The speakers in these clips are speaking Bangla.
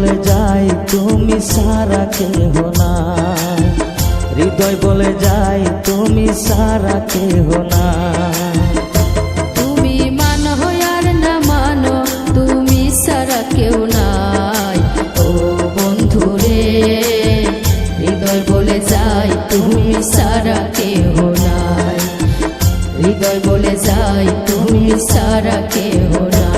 বলে যায় তুমি সারা কেহ নাই, হৃদয় বলে যায় তুমি সারা কেহ নাই। তুমি মানো আর না মানো তুমি সারা কেউ নাই। ও বন্ধু রে, হৃদয় বলে যায় তুমি সারা কেহ নাই, হৃদয় বলে যায় তুমি সারা কেহ নাই।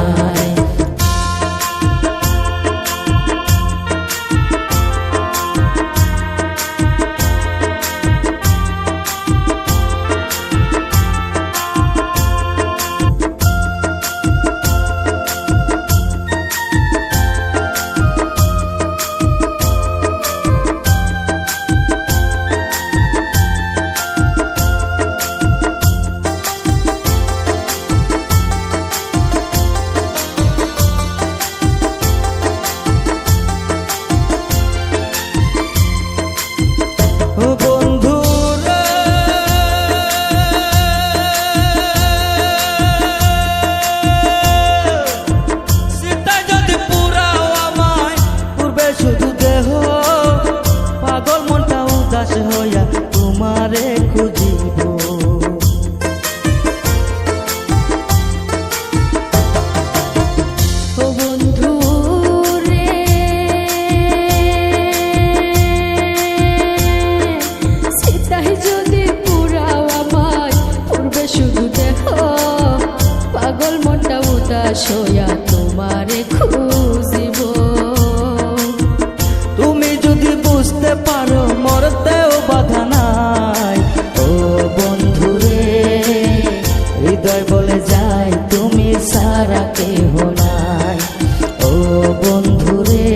তোমারে খুঁজিব ও বন্ধু রে, সীতাই যদি পুরাও আমায় পূর্বে শুধু দেখো, পাগল মনটা উদাস হইয়া তোমারে খুঁজিব। তুমি যদি বুঝতে পারো মরতেও বাধা নাই। ও বন্ধু রে, হৃদয় বলে যায় তুমি সারা কেহ নাই। ও বন্ধু রে,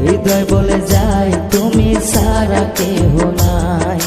হৃদয় বলে যায় তুমি সারা কেহ নাই।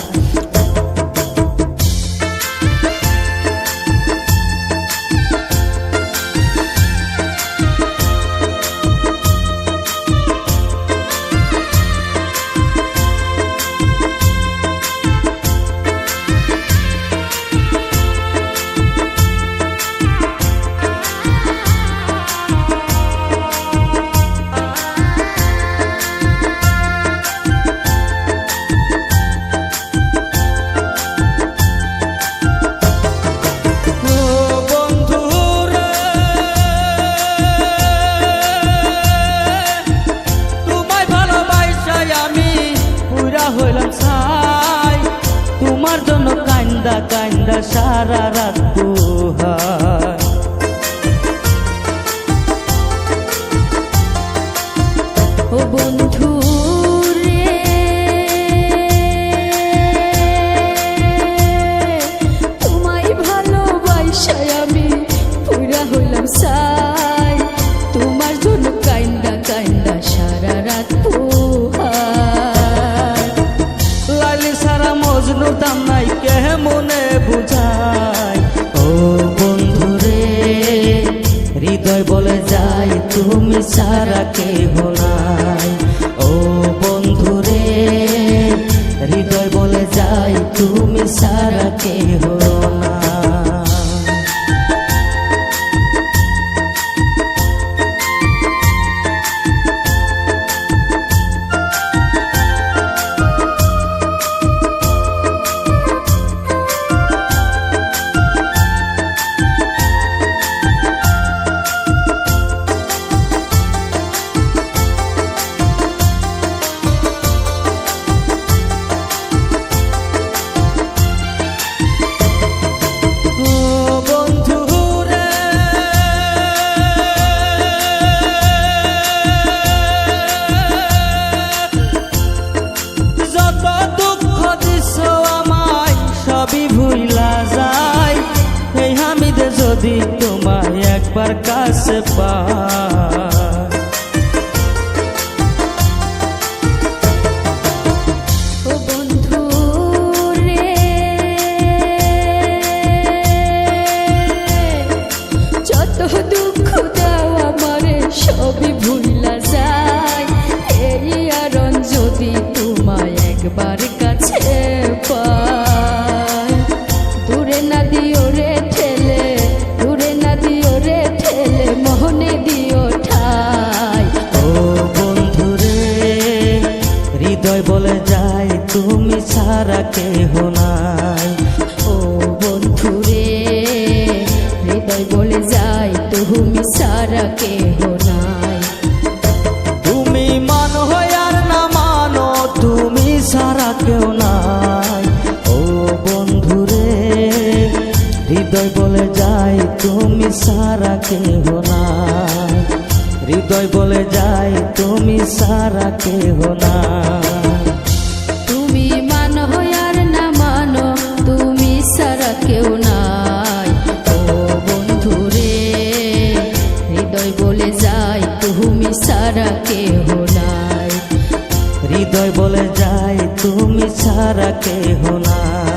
তোমার জন্য কান্দা কান্দা সারা রাত পোহায়। ও বন্ধু রে, তোমায় ভালোবাসায় আমি পুরা হইলাম সাই। তোমার জন্য কান্দা কান্দা সারা রাত পোহায়। লাইলি সারা মজনুর দাম নাই কে মনে বুঝায়। ও বন্ধু রে, হৃদয় বলে যায় তুমি সারা কেহ নাই। ও বন্ধু রে, হৃদয় বলে যায় তুমি সারা কেহ নাই। যদি তোমায় একবার কাছে পাই। ও বন্ধু রে, যত দুঃখ দাও আমারে সবই ভুলা যায়। এই আরণ যদি তোমায় একবার কাছে পাই। দূরে না দিও রে ঠেলে, দূরে না দিও রে ঠেলে, মোহনে দিও বলে যায় তুমি ছাড়া কেহ নাই। ও বন্ধুরে, হৃদয় বলে যায় তুমি ছাড়া কেহ নাই। তুমি মানো আর না মানো, তুমি ছাড়া কেউ নাই। ও বন্ধুরে, হৃদয় বলে যায় তুমি ছাড়া কেহ নাই। হৃদয় বলে যায় তুমি ছাড়া কেহ নাই। তুমি মানো আর না মানো, তুমি ছাড়া কেউ নাই। ও বন্ধুরে, হৃদয় বলে যায় তুমি ছাড়া কেহ নাই। হৃদয় বলে যায় তুমি ছাড়া কেহ নাই।